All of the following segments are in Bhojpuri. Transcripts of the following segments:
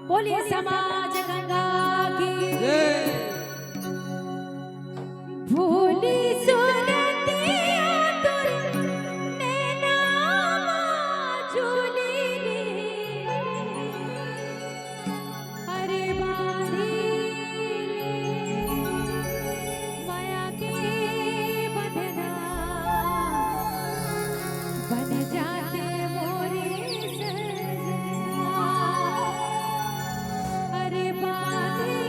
बोलिए समाज गंगा की भोली सुरतिया तुर नैना झूली रे अरे बांधी माया के बंधना बन जाते मोरे सजना अरे बांधी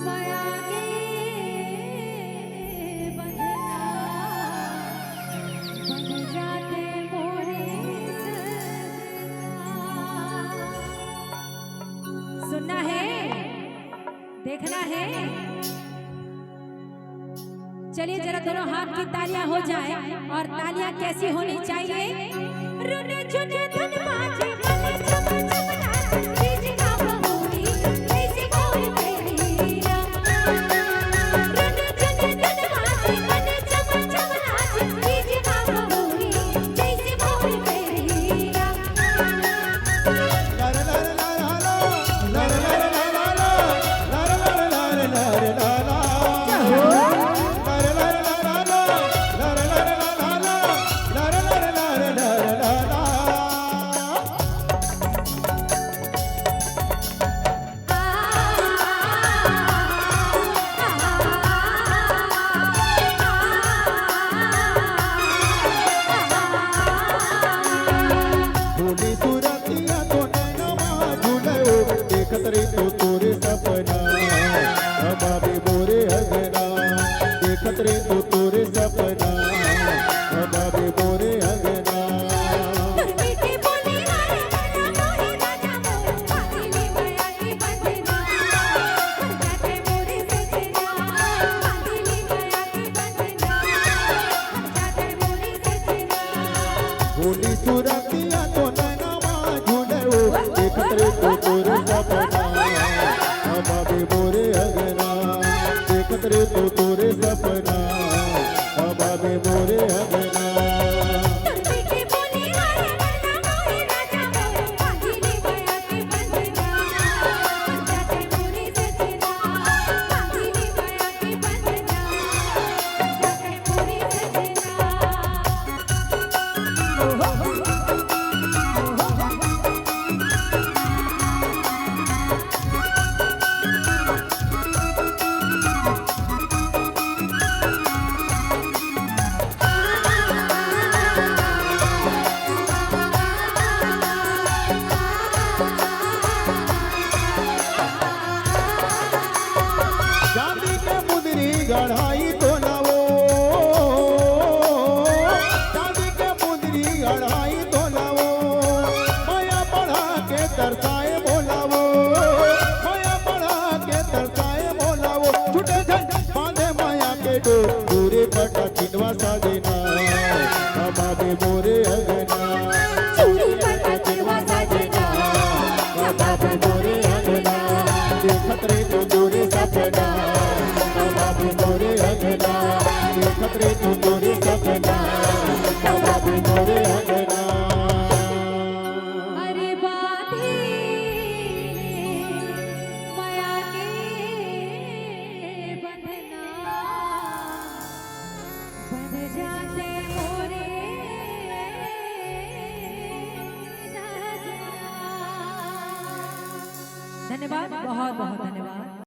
माया के बंधना बन जाते मोरे सजना। सुनना है, देखना है। चलिए जरा दोनों हाथ की तालियां हो जाए और तालियां कैसी होनी चाहिए। रुने झुने धन बाजे मने चम चम नाच बीज का बबूरी कैसी कोई तेरीरा रुने झुने धन बाजे मने चम चम नाच बीज का बबूरी कैसी कोई तेरीरा तो तोरे सपना हमारे बोरे अगना देखत रे तो तोरे सपना हमारे बोरे अगना मीठी बोली वाले मना मोहे राजा मोह बांधिली माया की बंधना बन जाते मोरे सजना बांधिली माया की बंधना बन जाते मोरे सजना बोली सुरतिया तो नैना झूले देखत रे तो तोरे सपना हमारे बोरे अगना देखत रे तो तोरे सपना हमारे बोरे अगना मीठी बोली वाले मना मोहे राजा मोह बांधिली माया की बंधना बन जाते मोरे सजना बांधिली माया की बंधना बन जाते मोरे सजना। चांदी के मुंदरी गढ़ाई तो लावो चांदी के मुंदरी गढ़ाई तो लावो माया बढ़ा के तरसाए बोलावो माया बढ़ा के तरसाए बोलावो छुटे झन बांधे माया के डोर पूरे पटा चिनवा साजना हमारे बोरे अगना चूड़ी पर चिनवा साजना हमारे बोरे अगना देखत रे तो तोरे सपना हमारे बोरे अगना देखत रे तो तोरे सपना हमारे बोरे अगना अरे बांधी माया के बंधना बंध जाते मोरे सजना। धन्यवाद, बहुत बहुत धन्यवाद।